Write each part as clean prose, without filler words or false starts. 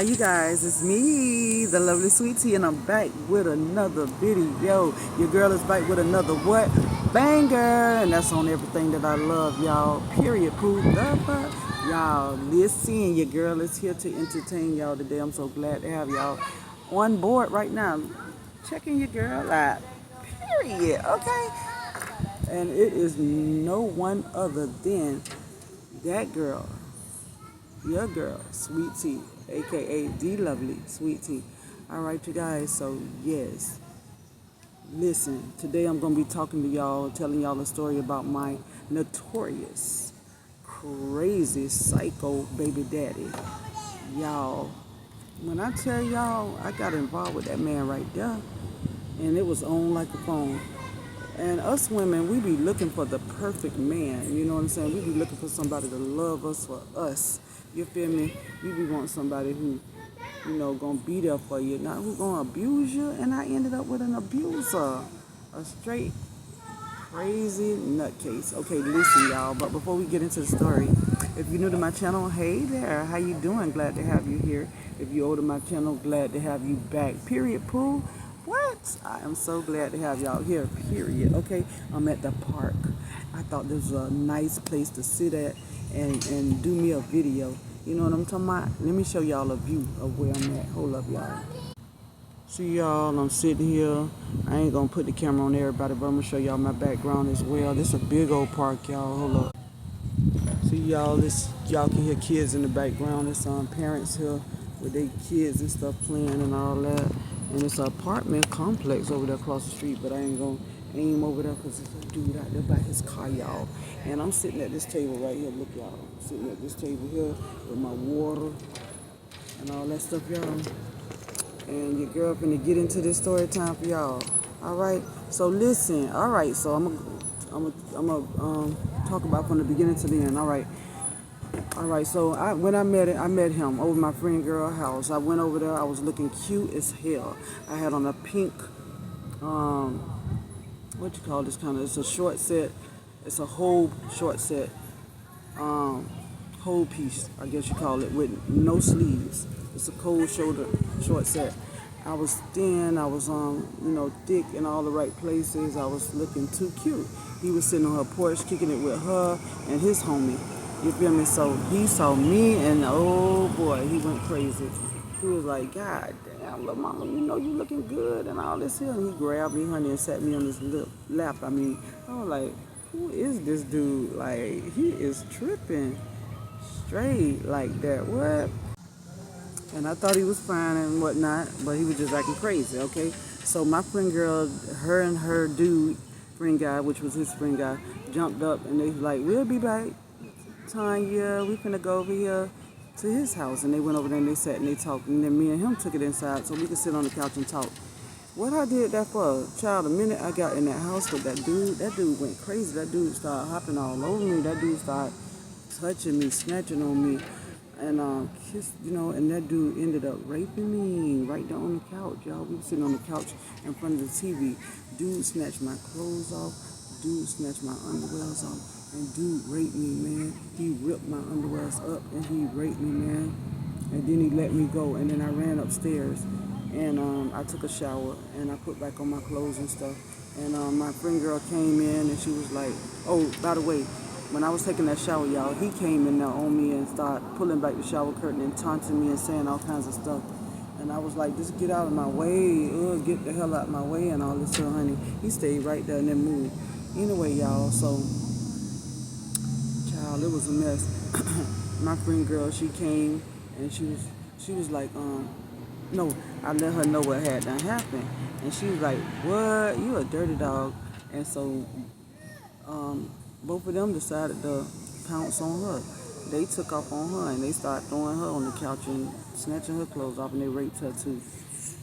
Hi you guys, it's me, the lovely Sweet Tea, and I'm back with another video. Your girl is back with another what? Banger! And that's on everything that I love, y'all. Period. Proof the fuck. Y'all, listen, your girl is here to entertain y'all today. I'm so glad to have y'all on board right now. Checking your girl out. Period. Okay? And it is no one other than that girl. Your girl, Sweet Tea, aka the lovely Sweet Tea. All right, you guys. So yes, listen. Today I'm gonna be talking to y'all, telling y'all a story about my notorious, crazy, psycho baby daddy. Y'all, when I tell y'all, I got involved with that man right there, and it was on like a phone. And us women, we be looking for the perfect man. You know what I'm saying? We be looking for somebody to love us for us. You feel me? We be wanting somebody who, gonna be there for you, not who gonna abuse you. And I ended up with an abuser, a straight crazy nutcase. Okay, listen, y'all. But before we get into the story, if you're new to my channel, hey there, how you doing? Glad to have you here. If you're old to my channel, glad to have you back. Period, Pooh. What? I am so glad to have y'all here. Period. Okay, I'm at the park. I thought this was a nice place to sit at and do me a video. You know what I'm talking about? Let me show y'all a view of where I'm at. Hold up, y'all. See y'all, I'm sitting here. I ain't gonna put the camera on everybody, but I'm gonna show y'all my background as well. This is a big old park, y'all. Hold up. See y'all, y'all can hear kids in the background. There's parents here with their kids and stuff playing and all that. And it's an apartment complex over there across the street, but I ain't gonna aim over there because there's a dude out there by his car, y'all. And I'm sitting at this table right here. Look, y'all. I'm sitting at this table here with my water and all that stuff, y'all. And your girl finna get into this story time for y'all. All right. So listen. All right. So I'm gonna talk about from the beginning to the end. All right. All right. So when I met him over my friend girl house. I went over there. I was looking cute as hell. I had on a pink, what you call this kind of? It's a short set. It's a whole short set. Whole piece, I guess you call it, with no sleeves. It's a cold shoulder short set. I was thin, I was thick in all the right places. I was looking too cute. He was sitting on her porch kicking it with her and his homie. You feel me? So he saw me and oh boy, he went crazy. He was like, God damn, little mama, you looking good and all this here. And he grabbed me, honey, and sat me on his lap. I was like, who is this dude? Like, he is tripping straight like that. What? And I thought he was fine and whatnot, but he was just acting crazy, okay? So my friend girl, her and her dude, friend guy, which was his friend guy, jumped up and they was like, we'll be back. Tanya, we finna go over here to his house. And they went over there and they sat and they talked. And then me and him took it inside so we could sit on the couch and talk. What I did that for, child, the minute I got in that house with that dude went crazy. That dude started hopping all over me. That dude started touching me, snatching on me, and kissed, and that dude ended up raping me right there on the couch, y'all. We were sitting on the couch in front of the TV. Dude snatched my clothes off. Dude snatched my underwears off. And dude raped me, man. He ripped my underwears up and he raped me, man. And then he let me go. And then I ran upstairs and I took a shower and I put back on my clothes and stuff. And my friend girl came in and she was like, oh, by the way, when I was taking that shower, y'all, he came in there on me and started pulling back the shower curtain and taunting me and saying all kinds of stuff. And I was like, just get out of my way. Get the hell out of my way and all this stuff, honey. He stayed right there and then moved. Anyway, y'all, so, child, it was a mess. My friend girl, she came and she was like, no, I let her know what had done happened. And she was like, what? You a dirty dog. And so, both of them decided to pounce on her. They took off on her and they started throwing her on the couch and snatching her clothes off and they raped her too.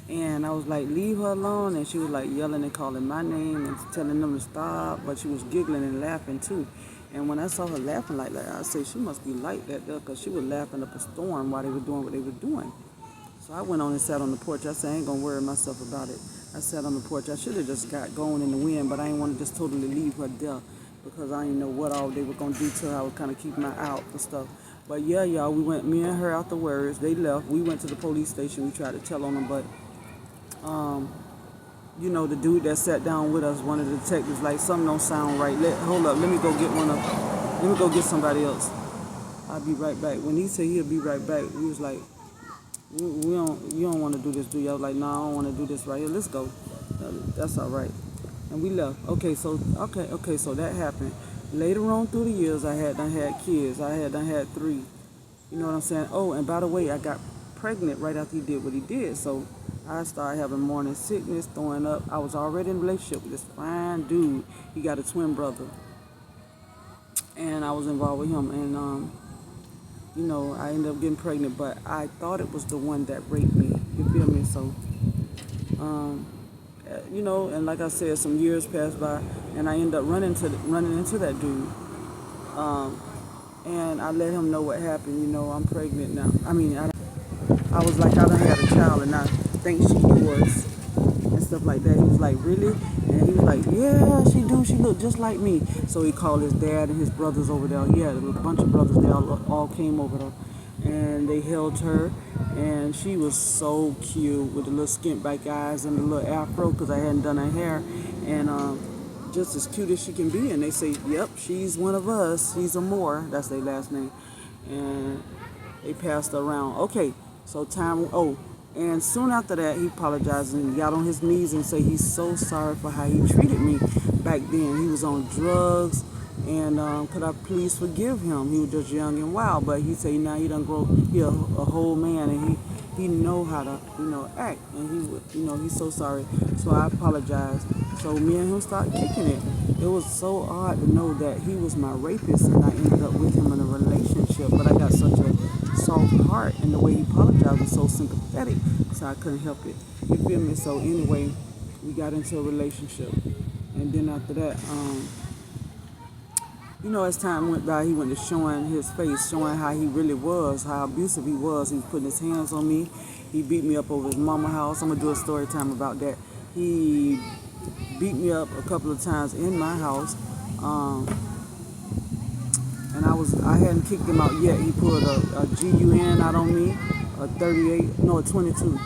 And I was like, leave her alone. And she was like yelling and calling my name and telling them to stop. But she was giggling and laughing too. And when I saw her laughing like that, I said, she must be like that there because she was laughing up a storm while they were doing what they were doing. So I went on and sat on the porch. I said, I ain't going to worry myself about it. I sat on the porch. I should have just got going in the wind, but I didn't want to just totally leave her there because I didn't know what all they were going to do to her. I was kind of keeping my eye out for stuff. But yeah, y'all, we went, me and her afterwards. They left. We went to the police station. We tried to tell on them, but um, you know, the dude that sat down with us, one of the detectives, like something don't sound right. Hold up, let me go get one of. Let me go get somebody else. I'll be right back. When he said he'll be right back, we was like, we don't, you don't want to do this, do you? I was like, no, I don't want to do this right here. Let's go. That's all right. And we left. Okay, so that happened. Later on through the years, I had done had kids. I had done had 3. You know what I'm saying? Oh, and by the way, I got pregnant right after he did what he did. So I started having morning sickness, throwing up. I was already in a relationship with this fine dude. He got a twin brother. And I was involved with him. And, you know, I ended up getting pregnant. But I thought it was the one that raped me. You feel me? So, you know, and like I said, some years passed by. And I ended up running into that dude. And I let him know what happened. You know, I'm pregnant now. I mean, I was like, I done had a child and I think she's yours and stuff like that. He was like, really? And he was like, yeah, she do. She look just like me. So he called his dad and his brothers over there. Yeah, there was a bunch of brothers. They all came over there. And they held her. And she was so cute with the little skint back eyes and the little afro because I hadn't done her hair. And just as cute as she can be. And they say, yep, she's one of us. She's a Moore. That's their last name. And they passed her around. Okay, so and soon after that, he apologized and got on his knees and said he's so sorry for how he treated me back then. He was on drugs, and could I please forgive him? He was just young and wild, but he said now he done grow, he a whole man, and he know how to, you know, act, and he would, you know, he's so sorry. So I apologized. So me and him started kicking it. It was so odd to know that he was my rapist, and I ended up with him in a relationship. But I got such a soft heart, and the way he apologized was so sympathetic, so I couldn't help it. You feel me? So anyway, we got into a relationship, and then after that, you know, as time went by, he went to showing his face, showing how he really was, how abusive he was. He was putting his hands on me. He beat me up over his mama house. I'm gonna do a story time about that. He beat me up a couple of times in my house, and I hadn't kicked him out yet. He pulled a GUN out on me, a 38, no, a 22.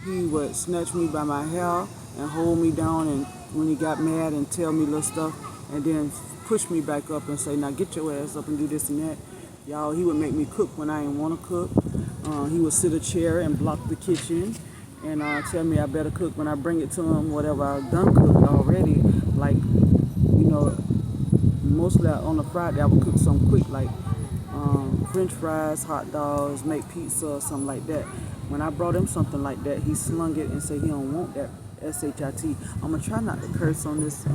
He would snatch me by my hair and hold me down, and when he got mad and tell me little stuff, and then push me back up and say, now get your ass up and do this and that. Y'all, he would make me cook when I didn't want to cook. He would sit a chair and block the kitchen and tell me I better cook when I bring it to him, whatever I've done cooked already. Like, you know, mostly on a Friday I would cook something quick, like French fries, hot dogs, make pizza or something like that. When I brought him something like that, he slung it and said he don't want that S-H-I-T. I'm going to try not to curse on this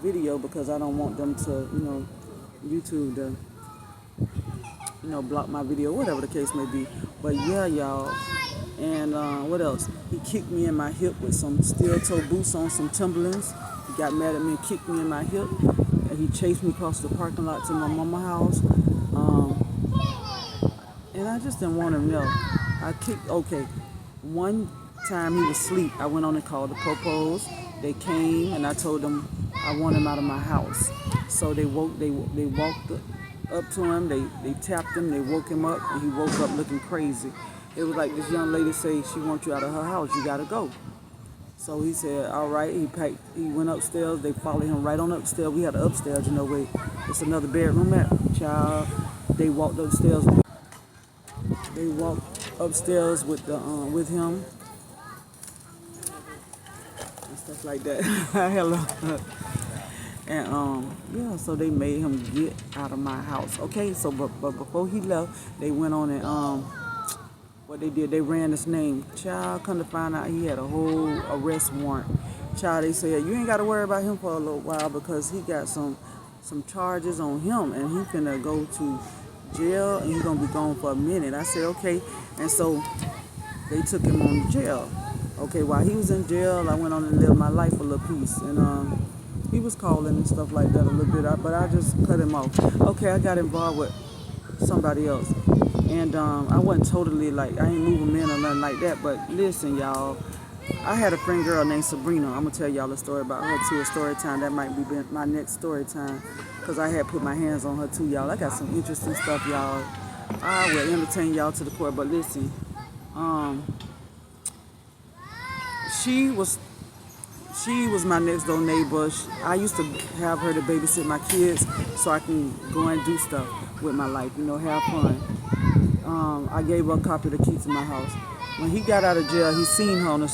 video because I don't want them to, you know, YouTube to, you know, block my video, whatever the case may be. But yeah, y'all. And what else? He kicked me in my hip with some steel-toe boots on, some Timberlands. He got mad at me and kicked me in my hip. And he chased me across the parking lot to my mama's house. And I just didn't want him there. One time he was asleep. I went on and called the popos. They came and I told them I want him out of my house. So they walked up to him. They tapped him. They woke him up, and he woke up looking crazy. It was like this young lady say she wants you out of her house. You gotta go. So he said, all right. He went upstairs. They followed him right on upstairs. We had an upstairs, you know, where it's another bedroom at. Child, they walked upstairs. They walked upstairs with him and stuff like that. Hello. And yeah, so they made him get out of my house. Okay, so but before he left, they went on and what they did, they ran his name. Child, come to find out he had a whole arrest warrant. Child, they said you ain't got to worry about him for a little while because he got some charges on him and he finna go to jail and he's gonna be gone for a minute. I said okay, and so they took him on to jail. Okay, while he was in jail, I went on and lived my life a little piece, and he was calling and stuff like that a little bit, but I just cut him off. Okay, I got involved with somebody else, and I wasn't totally like, I ain't moving men or nothing like that, but listen, y'all, I had a friend girl named Sabrina. I'm gonna tell y'all a story about her too, a story time. That might be my next story time. because I had put my hands on her too, y'all. I got some interesting stuff, y'all. I will entertain y'all to the core, but listen, um, she was my next door neighbor. I used to have her to babysit my kids so I can go and do stuff with my life, have fun. I gave her a copy of the key to my house. When he got out of jail, he seen her on a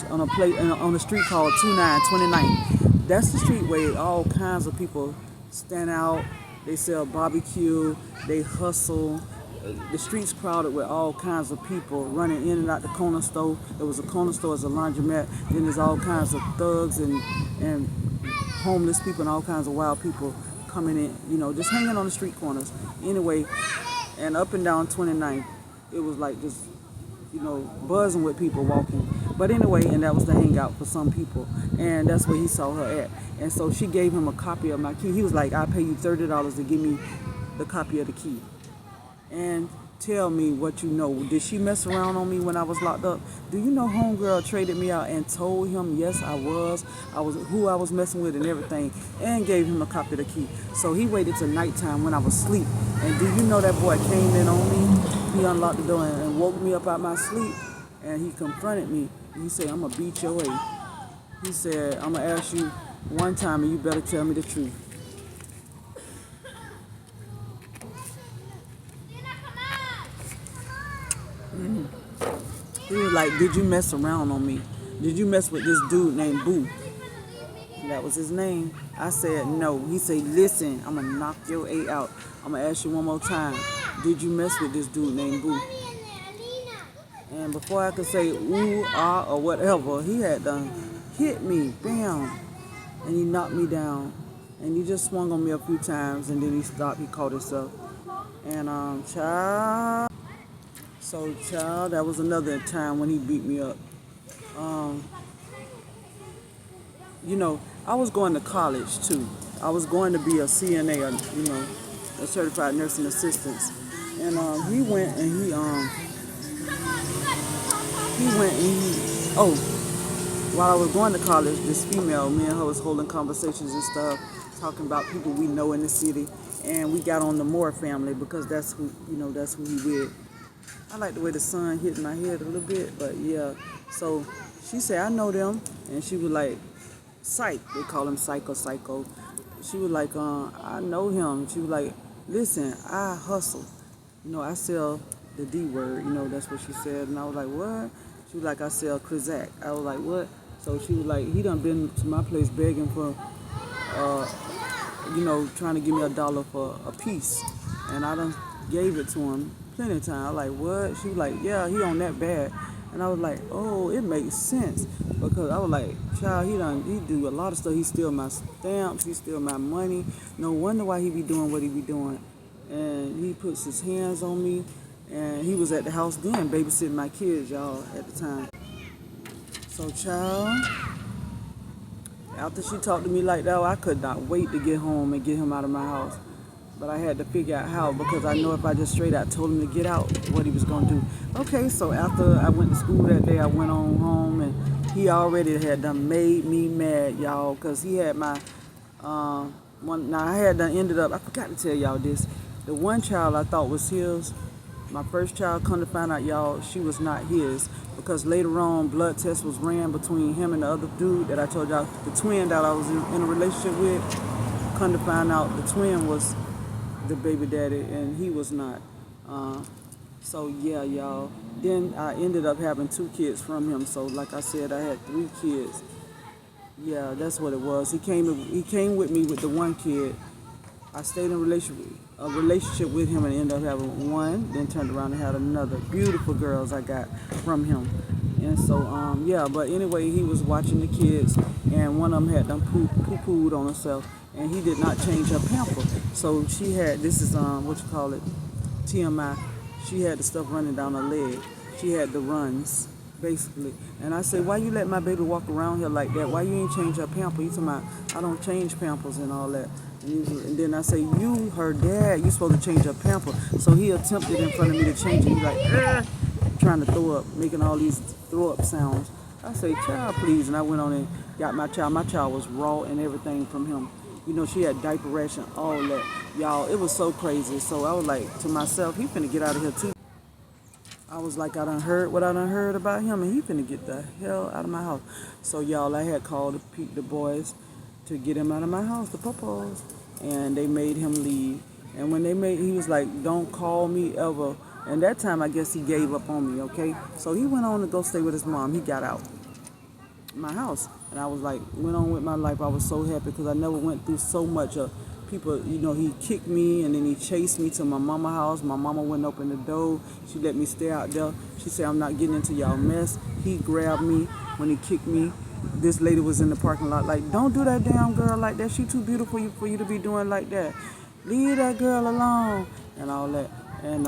street called 2929. That's the street where all kinds of people stand out. They sell barbecue. They hustle. The streets crowded with all kinds of people running in and out the corner store. There was a corner store, as a laundromat. Then there's all kinds of thugs and homeless people and all kinds of wild people coming in, just hanging on the street corners. Anyway, and up and down 29th, it was like just, buzzing with people walking. But anyway, and that was the hangout for some people. And that's where he saw her at. And so she gave him a copy of my key. He was like, I'll pay you $30 to give me the copy of the key. And tell me what you know. Did she mess around on me when I was locked up? Do you know homegirl traded me out and told him yes I was who I was messing with and everything, and gave him a copy of the key. So he waited till nighttime when I was asleep. And do you know that boy came in on me? He unlocked the door and woke me up out my sleep, and he confronted me. He said, I'm gonna beat your way. He said, I'm gonna ask you one time and you better tell me the truth. He was like, did you mess around on me? Did you mess with this dude named Boo? That was his name. I said, no. He said, listen, I'm going to knock your A out. I'm going to ask you one more time. Did you mess with this dude named Boo? And before I could say ooh, ah, or whatever, he had done hit me, bam. And he knocked me down. And he just swung on me a few times, and then he stopped. He caught himself. And, child. So, child, that was another time when he beat me up. I was going to college, too. I was going to be a CNA, a certified nursing assistant. And he went and while I was going to college, this female, me and her was holding conversations and stuff, talking about people we know in the city. And we got on the Moore family because that's who he with. I like the way the sun hit my head a little bit, but yeah. So she said, I know them. And she was like, Psych. They call him Psycho. She was like, I know him. She was like, listen, I hustle. I sell the D word. That's what she said. And I was like, what? She was like, I sell Krizak. I was like, what? So she was like, he done been to my place begging for, trying to give me $1 for a piece. And I done gave it to him plenty of time. I was like, what? She was like, yeah, he on that bad. And I was like, oh, it makes sense. Because I was like, child, he do a lot of stuff. He steal my stamps, he steal my money. No wonder why he be doing what he be doing. And he puts his hands on me. And he was at the house then, babysitting my kids, y'all, at the time. So, child, after she talked to me like that, I could not wait to get home and get him out of my house. But I had to figure out how, because I know if I just straight out told him to get out, what he was going to do. Okay, so after I went to school that day, I went on home, and he already had done made me mad, y'all, because he had my, I forgot to tell y'all this. The one child I thought was his, my first child, come to find out, y'all, she was not his, because later on, blood test was ran between him and the other dude that I told y'all, the twin that I was in a relationship with. Come to find out, the twin was the baby daddy, and he was not. So yeah, y'all. Then I ended up having 2 kids from him. So like I said, I had 3 kids. Yeah, that's what it was. He came with me with the one kid. I stayed in a relationship with him and ended up having 1. Then turned around and had another. Beautiful girls I got from him. And so yeah. But anyway, he was watching the kids, and one of them had done poo-pooed on herself. And he did not change her pamper. So she had, this is, TMI. She had the stuff running down her leg. She had the runs, basically. And I said, why you let my baby walk around here like that? Why you ain't change her pamper? He talking about, I don't change pampers and all that. And then I say, you, her dad, you supposed to change her pamper. So he attempted in front of me to change it. He's like, trying to throw up, making all these throw up sounds. I say, child, please. And I went on and got my child. My child was raw and everything from him. She had diaper rash and all that. Y'all, it was so crazy. So I was like to myself, he finna get out of here too. I was like, I done heard what I done heard about him, and he finna get the hell out of my house. So y'all, I had called the boys to get him out of my house, the popos, and they made him leave. And when he was like, don't call me ever. And that time, I guess he gave up on me, okay? So he went on to go stay with his mom. He got out my house. And I was like, went on with my life. I was so happy because I never went through so much of people. He kicked me and then he chased me to my mama's house. My mama wouldn't open the door. She let me stay out there. She said, I'm not getting into y'all mess. He grabbed me when he kicked me. This lady was in the parking lot like, don't do that damn girl like that. She too beautiful for you to be doing like that. Leave that girl alone and all that. And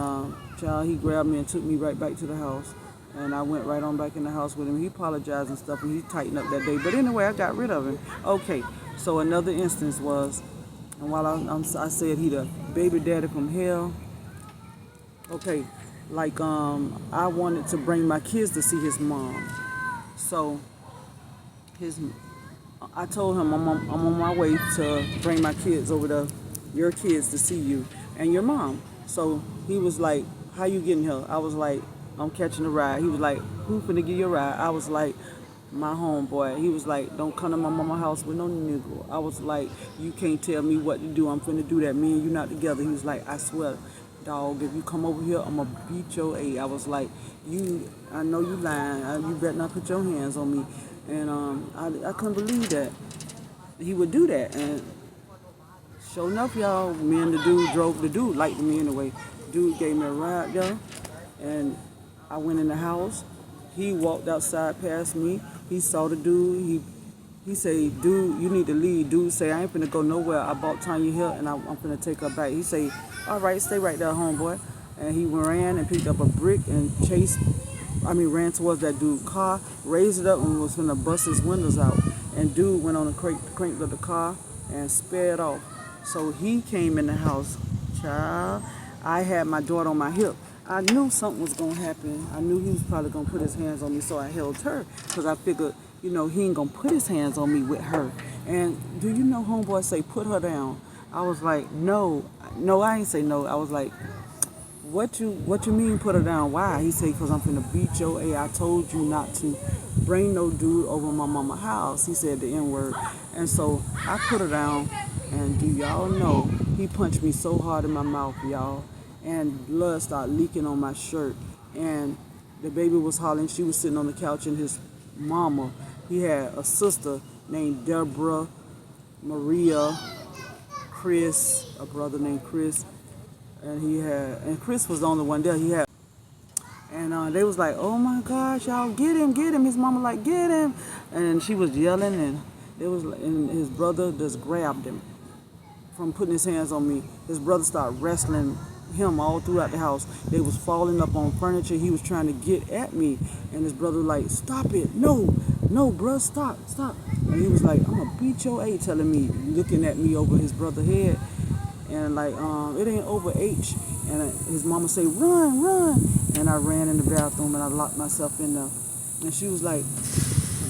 child, he grabbed me and took me right back to the house. And I went right on back in the house with him. He apologized and stuff, and he tightened up that day. But anyway, I got rid of him. Okay, so another instance was, and while I said he the baby daddy from hell. Okay, like I wanted to bring my kids to see his mom. So I told him I'm on my way to bring my kids over to your kids to see you and your mom. So he was like, how you getting here? I was like, I'm catching a ride. He was like, who finna give you a ride? I was like, my homeboy. He was like, don't come to my mama's house with no nigga. I was like, you can't tell me what to do. I'm finna do that. Me and you not together. He was like, I swear, dog, if you come over here, I'm gonna beat your A. I was like, I know you lying. You better not put your hands on me. And I couldn't believe that he would do that. And sure enough, y'all, me and the dude drove. The dude liked me anyway. Dude gave me a ride there, and I went in the house. He walked outside past me. He saw the dude. He said, dude, you need to leave. Dude say, I ain't finna go nowhere. I bought Tanya here, and I'm finna take her back. He say, all right, stay right there, homeboy. And he ran and picked up a brick and ran towards that dude's car, raised it up, and was finna bust his windows out. And dude went on and cranked up the car and sped off. So he came in the house. Child, I had my daughter on my hip. I knew something was going to happen. I knew he was probably going to put his hands on me, so I held her because I figured, he ain't going to put his hands on me with her. And do you know homeboy say, put her down? I was like, no, I ain't say no. I was like, what you mean put her down? Why? He said, because I'm finna beat your A. I told you not to bring no dude over my mama's house. He said the N-word. And so I put her down, and do y'all know, he punched me so hard in my mouth, y'all. And blood started leaking on my shirt. And the baby was hollering. She was sitting on the couch, and his mama, he had a sister named Deborah, Maria, Chris, a brother named Chris. And Chris was the only one there. And they was like, oh my gosh, y'all, get him. His mama like, get him. And she was yelling, and his brother just grabbed him from putting his hands on me. His brother started wrestling him all throughout the house. They was falling up on furniture. He was trying to get at me, and his brother was like, stop it, no, bruh, stop. And he was like, I'm gonna beat your A, telling me, looking at me over his brother's head, and like, it ain't over H. And his mama say, run, and I ran in the bathroom and I locked myself in there. And she was like,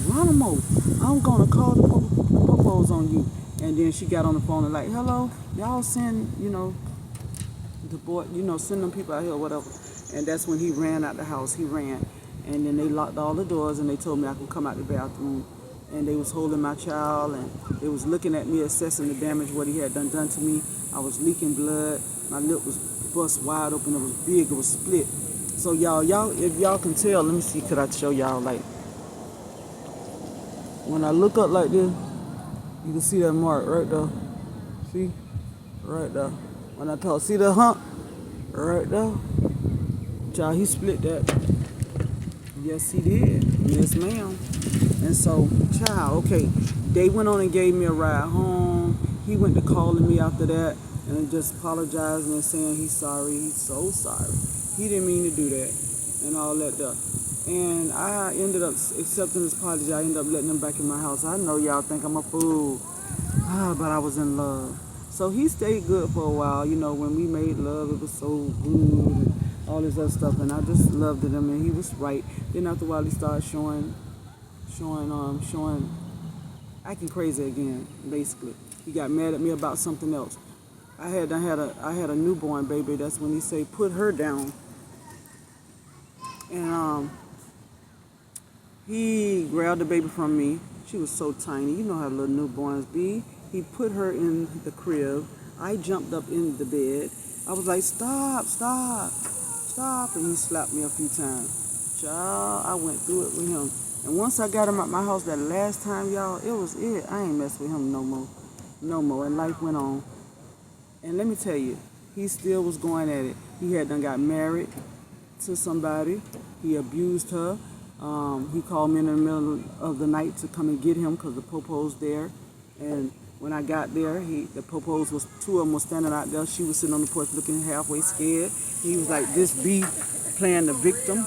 Geronimo, I'm gonna call the popos on you. And then she got on the phone and like, hello, y'all send, the boy, send them people out here or whatever. And that's when he ran out the house. He ran. And then they locked all the doors and they told me I could come out the bathroom. And they was holding my child and they was looking at me, assessing the damage, what he had done to me. I was leaking blood. My lip was bust wide open. It was big. It was split. So y'all, if y'all can tell, let me see, could I show y'all, like, when I look up like this, you can see that mark right there. See? Right there. When I talk, see the hump? Right there. Child, he split that. Yes, he did. Yes, ma'am. And so, child, okay, they went on and gave me a ride home. He went to calling me after that and just apologizing and saying he's sorry. He's so sorry. He didn't mean to do that and all that stuff. And I ended up accepting his apology. I ended up letting him back in my house. I know y'all think I'm a fool, but I was in love. So he stayed good for a while. When we made love, it was so good and all this other stuff. And I just loved it. And he was right. Then after a while, he started showing, acting crazy again, basically. He got mad at me about something else. I had a newborn baby. That's when he say put her down. And he grabbed the baby from me. She was so tiny. You know how little newborns be. He put her in the crib. I jumped up in the bed. I was like, stop, stop, stop. And he slapped me a few times. Child, I went through it with him. And once I got him out my house that last time, y'all, it was it. I ain't mess with him no more. No more. And life went on. And let me tell you, he still was going at it. He had done got married to somebody. He abused her. He called me in the middle of the night to come and get him because the popo's there. And when I got there, the popos was, two of them was standing out there. She was sitting on the porch looking halfway scared. He was like, this B playing the victim.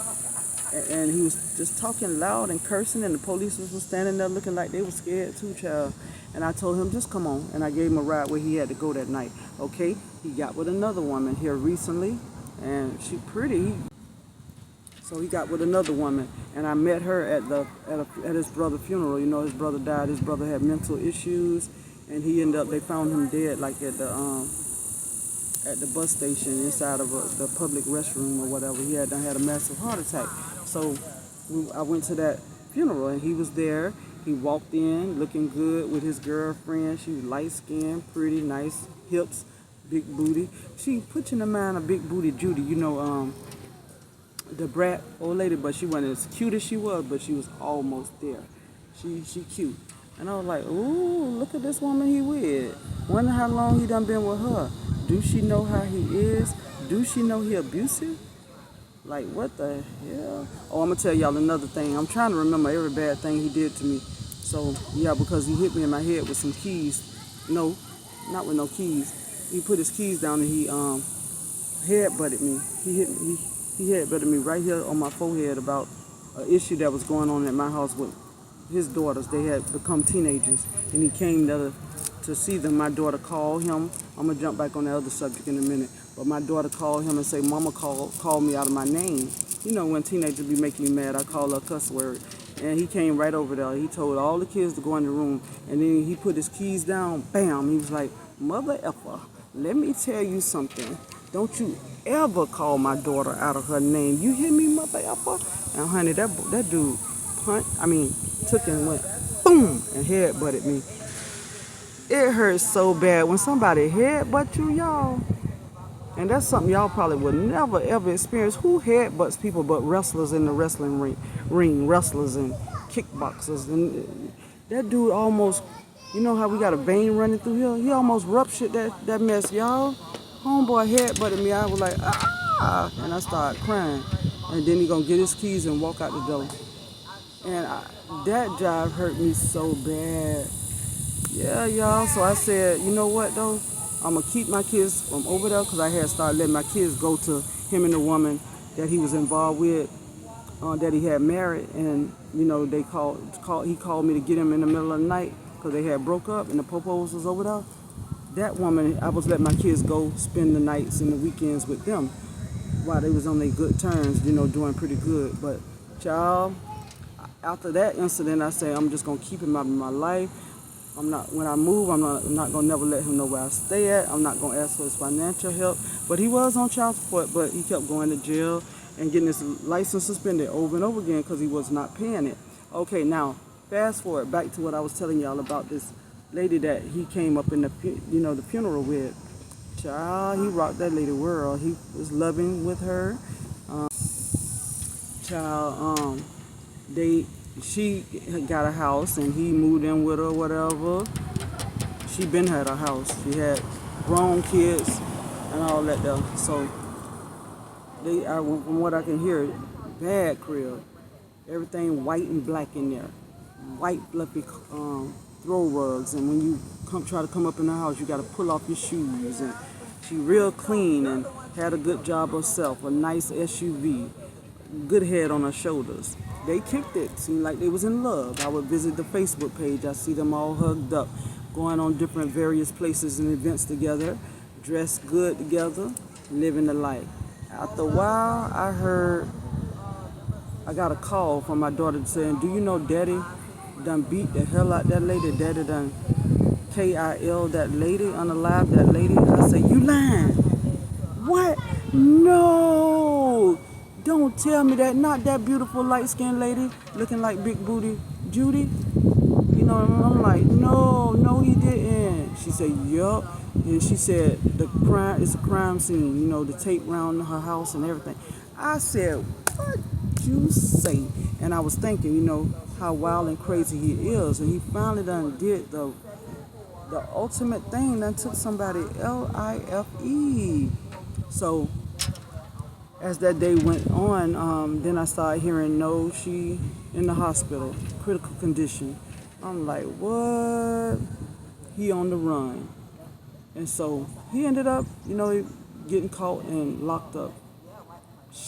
And he was just talking loud and cursing, and the police was standing there looking like they were scared too, child. And I told him, just come on. And I gave him a ride where he had to go that night. Okay, he got with another woman here recently, and she pretty. So he got with another woman, and I met her at his brother's funeral. You know, his brother died. His brother had mental issues, and they found him dead, like at the bus station inside of the public restroom or whatever. He had a massive heart attack. So I went to that funeral, and he was there. He walked in looking good with his girlfriend. She was light-skinned, pretty, nice hips, big booty. She put you in mind of Big Booty Judy, you know, the brat old lady, but she wasn't as cute as she was, but she was almost there. She cute. And I was like, ooh, look at this woman he with. Wonder how long he done been with her. Do she know how he is? Do she know he abusive? Like, what the hell? Oh, I'm going to tell y'all another thing. I'm trying to remember every bad thing he did to me. So, yeah, because he hit me in my head with some keys. No, not with no keys. He put his keys down and he head-butted me. He head-butted me right here on my forehead about an issue that was going on at my house with his daughters. They had become teenagers, and he came to see them. My daughter called him. I'm going to jump back on the other subject in a minute. But my daughter called him and said, Mama called me out of my name. You know, when teenagers be making you mad, I call her a cuss word. And he came right over there. He told all the kids to go in the room. And then he put his keys down. Bam. He was like, Mother effer, let me tell you something. Don't you ever call my daughter out of her name. You hear me, Mother effer? And honey, that dude took and went boom and head-butted me. It hurts so bad when somebody headbutt you, y'all. And that's something y'all probably would never, ever experience. Who headbutts people but wrestlers in the wrestling ring, wrestlers and kickboxers? And that dude almost, you know how we got a vein running through here? He almost ruptured that mess, y'all. Homeboy headbutted me. I was like, ah! And I started crying. And then he gonna get his keys and walk out the door. And that job hurt me so bad. Yeah, y'all. So I said, you know what, though? I'm going to keep my kids from over there because I had started letting my kids go to him and the woman that he was involved with, that he had married. And, you know, he called me to get him in the middle of the night because they had broke up and the popos was over there. That woman, I was letting my kids go spend the nights and the weekends with them while they was on their good terms, you know, doing pretty good. But, child, after that incident, I said, I'm just going to keep him out of my life. When I move, I'm not going to never let him know where I stay at. I'm not going to ask for his financial help. But he was on child support, but he kept going to jail and getting his license suspended over and over again because he was not paying it. Okay, now, fast forward back to what I was telling y'all about this lady that he came up in the funeral with. Child, he rocked that lady world. He was loving with her. She had got a house and he moved in with her or whatever. She been had a house. She had grown kids and all that there. So from what I can hear, bad crib. Everything white and black in there. White fluffy throw rugs. And when you try to come up in the house, you got to pull off your shoes. And she real clean and had a good job herself. A nice SUV. Good head on her shoulders. They kicked it. Seemed like they was in love. I would visit the Facebook page. I see them all hugged up, going on different various places and events together, dressed good together, living the life. After a while, I got a call from my daughter saying, do you know Daddy done beat the hell out that lady? Daddy done Kil, that lady, unalive that lady. I say, you lying. What? No. Don't tell me that. Not that beautiful light-skinned lady looking like Big Booty Judy. You know, I'm like, no, he didn't. She said, yup. And she said, it's a crime scene, you know, the tape around her house and everything. I said, what you say? And I was thinking, you know, how wild and crazy he is. And he finally done did the ultimate thing, that took somebody LIFE. So as that day went on, then I started hearing, no, she in the hospital, critical condition. I'm like, what? He on the run. And so he ended up, you know, getting caught and locked up.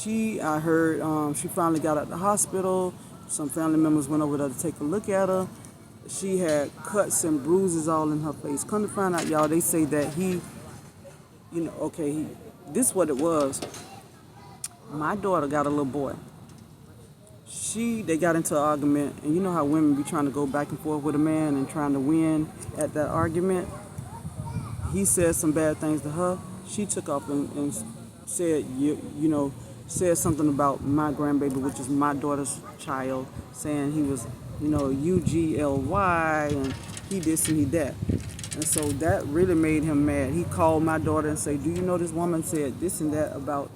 I heard, she finally got out of the hospital. Some family members went over there to take a look at her. She had cuts and bruises all in her face. Come to find out, y'all, they say that he, you know, okay, this is what it was. My daughter got a little boy. They got into an argument, and you know how women be trying to go back and forth with a man and trying to win at that argument. He said some bad things to her. She took off and said, you know, said something about my grandbaby, which is my daughter's child, saying he was, you know, UGLY, and he this and he that. And so that really made him mad. He called my daughter and said, do you know this woman said this and that about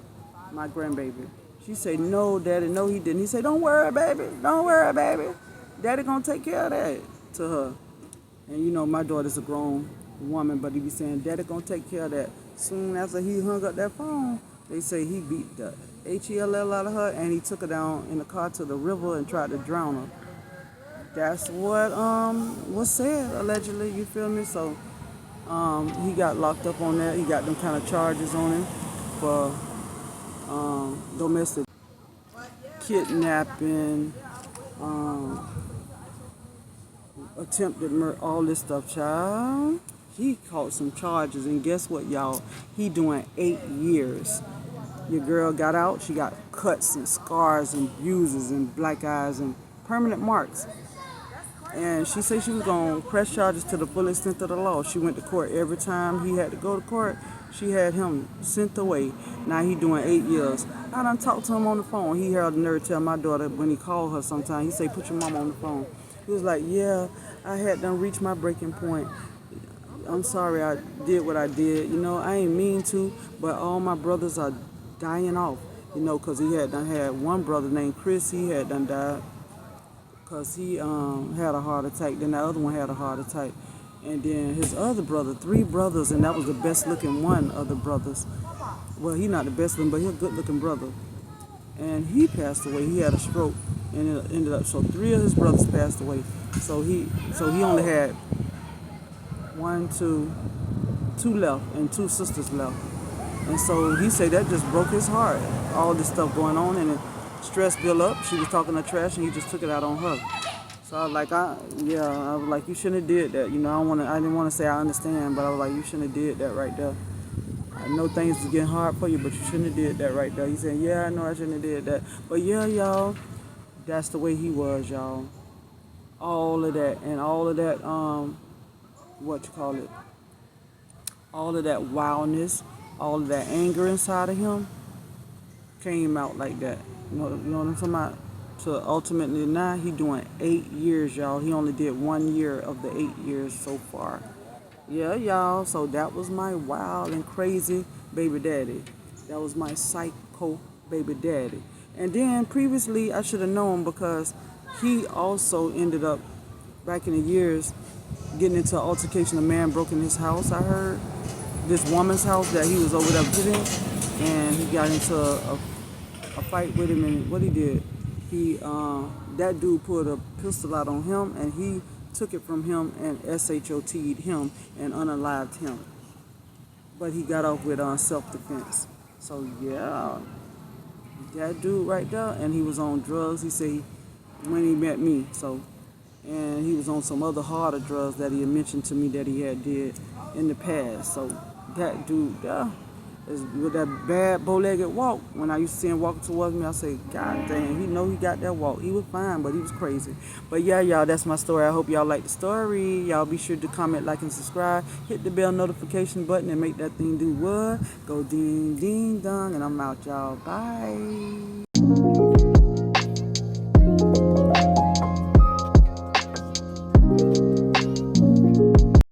my grandbaby? She said, no, Daddy, no, he didn't. He said, don't worry, baby. Don't worry, baby. Daddy gonna take care of that to her. And you know, my daughter's a grown woman, but he be saying, Daddy gonna take care of that. Soon after he hung up that phone, they say he beat the HELL out of her, and he took her down in the car to the river and tried to drown her. That's what was said, allegedly, you feel me? So he got locked up on that. He got them kind of charges on him for domestic kidnapping, attempted murder, all this stuff, child. He caught some charges, and guess what, y'all? He doing 8 years. Your girl got out. She got cuts and scars and bruises and black eyes and permanent marks. And she said she was going to press charges to the full extent of the law. She went to court every time he had to go to court. She had him sent away. Now he doing 8 years. I done talked to him on the phone. He had the nerve to tell my daughter when he called her sometime, he said, put your mama on the phone. He was like, yeah, I had done reached my breaking point. I'm sorry I did what I did. You know, I ain't mean to, but all my brothers are dying off. You know, because he had one brother named Chris. He had done died because he had a heart attack. Then the other one had a heart attack. And then his other brother, 3 brothers, and that was the best looking one of the brothers. Well, he not the best looking, but he's a good looking brother. And he passed away. He had a stroke, and it ended up, so 3 of his brothers passed away. So he only had 2 left, and 2 sisters left. And so he said that just broke his heart. All this stuff going on, and stress built up. She was talking her trash, and he just took it out on her. So I was like, I was like, you shouldn't have did that. You know, I didn't want to say I understand, but I was like, you shouldn't have did that right there. I know things was getting hard for you, but you shouldn't have did that right there. He said, yeah, I know I shouldn't have did that. But yeah, y'all, that's the way he was, y'all. All of that, and all of that, all of that wildness, all of that anger inside of him came out like that. You know what I'm talking about? So ultimately now he doing 8 years, y'all. He only did 1 year of the 8 years so far. Yeah, y'all. So that was my wild and crazy baby daddy. That was my psycho baby daddy. And then previously I should have known, because he also ended up back in the years getting into an altercation. A man broke in his house, I heard. This woman's house that he was over there visiting, and he got into a fight with him. And what he did, that dude pulled a pistol out on him, and he took it from him and SHOT'd him and unalived him. But he got off with self-defense. So yeah, that dude right there, and he was on drugs. He said when he met me, and he was on some other harder drugs that he had mentioned to me that he had did in the past. So that dude, with that bad bow-legged walk. When I used to see him walking towards me, I say, God dang, he know he got that walk. He was fine, but he was crazy. But yeah, y'all, that's my story. I hope y'all like the story. Y'all be sure to comment, like, and subscribe. Hit the bell notification button and make that thing do what? Go ding, ding, dong. And I'm out, y'all. Bye.